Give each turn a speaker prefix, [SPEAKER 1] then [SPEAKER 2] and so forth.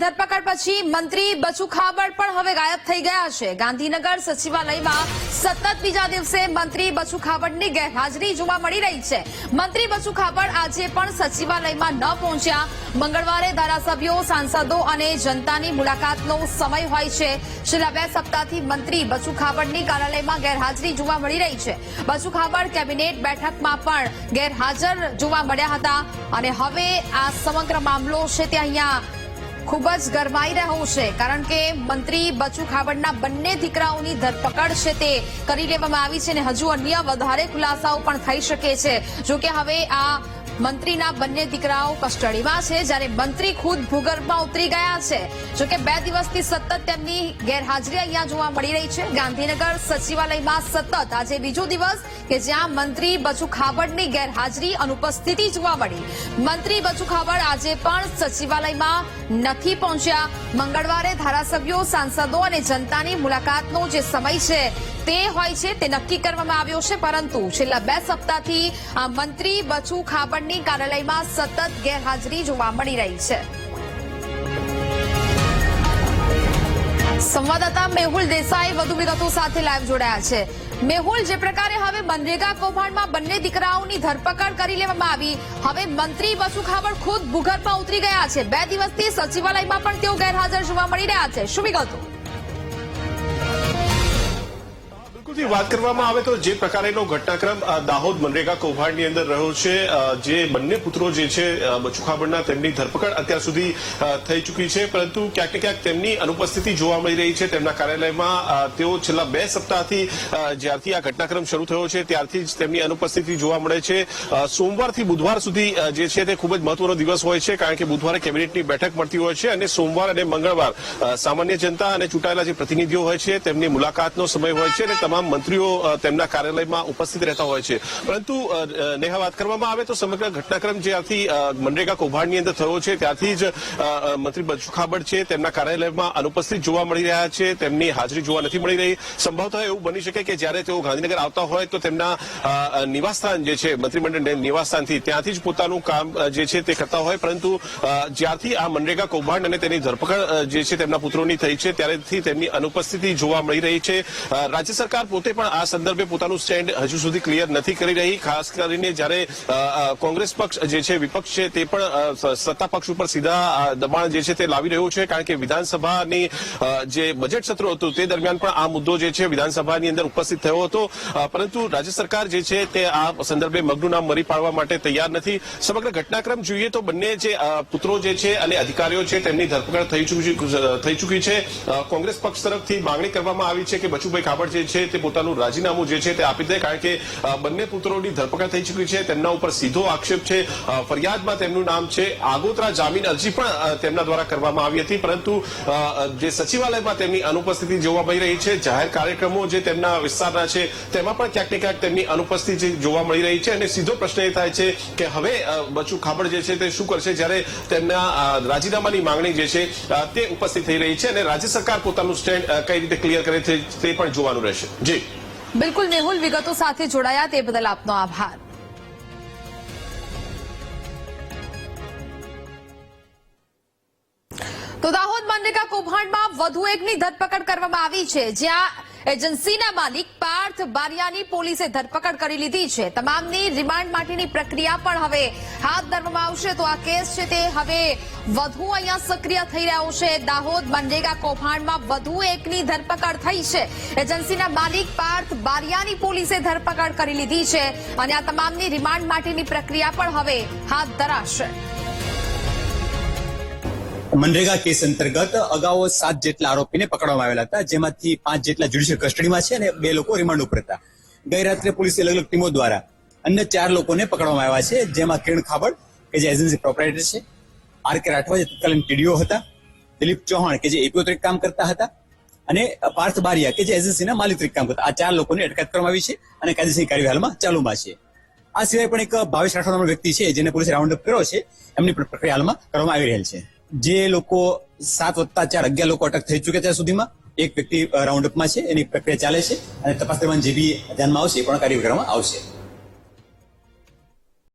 [SPEAKER 1] ધરપકડ પછી મંત્રી બચુ ખાબડ પણ હવે ગાયબ થઈ ગયા છે। ગાંધીનગર સચિવાલયમાં સતત બીજા દિવસે મંત્રી બચુ ખાબડની ગેરહાજરી જોવા મળી રહી છે। મંત્રી બચુ ખાબડ આજે પણ સચિવાલયમાં ન પહોંચ્યા। મંગળવારે ધારાસભ્યો, સાંસદો અને જનતાની મુલાકાતનો સમય હોય છે। છેલ્લા 2 સપ્તાહથી મંત્રી બચુ ખાબડની કાર્યાલયમાં ગેરહાજરી જોવા મળી રહી છે। બચુ ખાબડ કેબિનેટ બેઠકમાં પણ ગેરહાજર જોવા મળ્યા હતા અને હવે આ સમગ્ર મામલો છે તે અહીંયા ખૂબ જ ગરમાઈ રહ્યો છે, કારણ કે મંત્રી બચુ ખાબડના બંને દીકરાઓની ધરપકડ છે તે કરી લેવામાં આવી છે અને હજુ અન્ય વધારે ખુલાસાઓ પણ થઈ શકે છે। જો કે હવે આ મંત્રીના બંને દીકરાઓ કસ્ટડીમાં છે, જ્યારે મંત્રી ખુદ ભૂગર્ભમાં ઉતરી ગયા છે। જો કે 2 દિવસથી સતત તેમની ગેરહાજરી અહીંયા જોવા મળી રહી છે। ગાંધીનગર સચિવાલયમાં સતત આજે બીજો દિવસ કે જ્યાં મંત્રી બચુ ખાબડની ગેરહાજરી, અનુપસ્થિતિ જોવા મળી। મંત્રી બચુ ખાબડ આજે પણ સચિવાલયમાં નથી પહોંચ્યા। મંગળવારે ધારાસભ્યો, સાંસદો અને જનતાની મુલાકાતનો જે સમય છે તે હોય છે તે નક્કી કરવામાં આવ્યો છે, પરંતુ છેલ્લા 2 સપ્તાહથી આ મંત્રી બચુ ખાબડની કાર્યાલયમાં સતત ગેરહાજરી જોવા મળી રહી છે। સંવાદદાતા મેહુલ દેસાઈ વધુ વિગતો સાથે લાઈવ જોડાયા છે। મેહુલ, જે પ્રકારે હવે મનરેગા કૌભાંડમાં બંને દીકરાઓની ધરપકડ કરી લેવામાં આવી, હવે મંત્રી બચુ ખાબડ ખુદ ભૂગર્ભમાં ઉતરી ગયા છે। 2 દિવસથી સચિવાલયમાં પણ તેઓ ગેરહાજર જોવા મળી રહ્યા છે, શું વિગતો?
[SPEAKER 2] વાત કરવામાં આવે તો જે પ્રકારનો ઘટનાક્રમ દાહોદ મનરેગા કૌભાંડની અંદર રહ્યો છે, જે બંને પુત્રો જે છે બચુ ખાબડના, તેમની ધરપકડ અત્યાર સુધી થઈ ચૂકી છે, પરંતુ ક્યાંક ને ક્યાંક તેમની અનુપસ્થિતિ જોવા મળી રહી છે તેમના કાર્યાલયમાં। તેઓ છેલ્લા 2 સપ્તાહથી જ્યારથી આ ઘટનાક્રમ શરૂ થયો છે ત્યારથી જ તેમની અનુપસ્થિતિ જોવા મળે છે। સોમવારથી બુધવાર સુધી જે છે તે ખૂબ જ મહત્વનો દિવસ હોય છે, કારણ કે બુધવારે કેબિનેટની બેઠક મળતી હોય છે અને સોમવાર અને મંગળવાર સામાન્ય જનતા અને ચૂંટાયેલા જે પ્રતિનિધિઓ હોય છે તેમની મુલાકાતનો સમય હોય છે અને તમામ મંત્રીઓ તેમના કાર્યાલયમાં ઉપસ્થિત રહેતા હોય છે। પરંતુ નેહા, વાત કરવામાં આવે તો સમગ્ર ઘટનાક્રમ જ્યારથી મનરેગા કૌભાંડની અંદર થયો છે ત્યારથી જ મંત્રી બચુ ખાબડ છે તેમના કાર્યાલયમાં અનુપસ્થિત જોવા મળી રહ્યા છે, તેમની હાજરી જોવા નથી મળી રહી। સંભવતઃ એવું બની શકે કે જ્યારે તેઓ ગાંધીનગર આવતા હોય તો તેમના નિવાસસ્થાન જે છે, મંત્રીમંડળ નિવાસસ્થાનથી ત્યાંથી જ પોતાનું કામ જે છે તે કરતા હોય, પરંતુ જ્યારથી આ મનરેગા કૌભાંડ અને તેની ધરપકડ જે છે તેમના પુત્રોની થઈ છે ત્યારેથી તેમની અનુપસ્થિતિ જોવા મળી રહી છે। રાજ્ય સરકાર પોતે પણ આ સંદર્ભે પોતાનું સ્ટેન્ડ હજુ સુધી ક્લિયર નથી કરી રહી, ખાસ કરીને જ્યારે કોંગ્રેસ પક્ષ જે છે, વિપક્ષ છે, તે પણ સત્તા પક્ષ ઉપર સીધા દબાણ જે છે તે લાવી રહ્યું છે, કારણ કે વિધાનસભાની જે બજેટ સત્ર હતું તે દરમિયાન પણ આ મુદ્દો જે છે વિધાનસભાની અંદર ઉપસ્થિત થયો હતો, પરંતુ રાજ્ય સરકાર જે છે તે આ સંદર્ભે મગનું નામ મરી પાડવા માટે તૈયાર નથી। સમગ્ર ઘટનાક્રમ જોઈએ તો બંને જે પુત્રો જે છે અને અધિકારીઓ છે તેમની ધરપકડ થઈ ચૂકી છે। કોંગ્રેસ પક્ષ તરફથી માંગણી કરવામાં આવી છે કે બચુભાઈ ખાબડ જે છે તે પોતાનું રાજીનામું જે છે તે આપી દે, કારણ કે બંને પુત્રોની ધરપકડ થઈ ચૂકી છે, તેમના ઉપર સીધો આક્ષેપ છે, ફરિયાદમાં તેમનું નામ છે, આગોતરા જામીન અરજી પણ તેમના દ્વારા કરવામાં આવી હતી, પરંતુ જે સચિવાલયમાં તેમની અનુપસ્થિતિ જોવા મળી રહી છે। જાહેર કાર્યક્રમો જે તેમના વિસ્તારના છે તેમાં પણ ક્યાંક ને ક્યાંક તેમની અનુપસ્થિતિ જોવા મળી રહી છે અને સીધો પ્રશ્ન એ થાય છે કે હવે બચુ ખાબડ જે છે તે શું કરશે, જ્યારે તેમના રાજીનામાની માંગણી જે છે તે ઉપસ્થિત થઈ રહી છે અને રાજ્ય સરકાર પોતાનું સ્ટેન્ડ કઈ રીતે ક્લિયર કરે છે તે પણ જોવાનું રહેશે। જી
[SPEAKER 1] બિલકુલ મેહુલ, વિગતો સાથે જોડાયા તે બદલ આપનો આભાર। તો દાહોદ મનરેગા કૌભાંડમાં વધુ એકની ધરપકડ કરવામાં આવી છે, જ્યાં એજન્સીના માલિક પાર્થ બારિયાની પોલીસે ધરપકડ કરી લીધી છે। તમામની રિમાન્ડ માટેની પ્રક્રિયા પણ હવે હાથ ધરવામાં આવશે। તો આ કેસ છે તે હવે વધુ અહીંયા સક્રિય થઈ રહ્યો છે। દાહોદ મનરેગા કૌભાંડમાં વધુ એકની ધરપકડ થઈ છે। એજન્સીના માલિક પાર્થ બારિયાની પોલીસે ધરપકડ કરી લીધી છે અને આ તમામની રિમાન્ડ માટેની પ્રક્રિયા પણ હવે હાથ ધરાશે।
[SPEAKER 3] મનરેગા કેસ અંતર્ગત અગાઉ 7 જેટલા આરોપીને પકડવામાં આવેલા હતા, જેમાંથી 5 જેટલા જ્યુડિશિયલ કસ્ટડીમાં છે અને 2 લોકો રિમાન્ડ ઉપર હતા। ગઈ રાત્રે પોલીસે અલગ અલગ ટીમો દ્વારા અન્ય 4 લોકોને પકડવામાં આવ્યા છે, જેમાં કિરણ ખાબડ કે જે એજન્સી પ્રોપરાઇટર છે, આર.કે. રાઠવા જે તત્કાલીન ટીડીઓ હતા, દિલીપ ચૌહાણ કે જે એપીઓ તરીકે કામ કરતા હતા અને પાર્થ બારિયા કે જે એજન્સીના માલિક તરીકે કામ કરતા। આ 4 લોકોની અટકાયત કરવામાં આવી છે અને કાયદેસરની કાર્યવાહી હાલમાં ચાલુમાં છે। આ સિવાય પણ એક ભાવેશ રાઠવા નામનો વ્યક્તિ છે જેને પોલીસે રાઉન્ડ અપ કર્યો છે, એમની પ્રક્રિયા હાલમાં કરવામાં આવી રહેલ છે। જે લોકો 7+4 11 લોકો અટક થઈ ચૂક્યા ત્યાં સુધીમાં, એક વ્યક્તિ રાઉન્ડ અપમાં છે, એની પ્રક્રિયા ચાલે છે અને તપાસ દરમિયાન જે બી ધ્યાનમાં આવશે એ પણ કાર્યવાહી કરવામાં આવશે।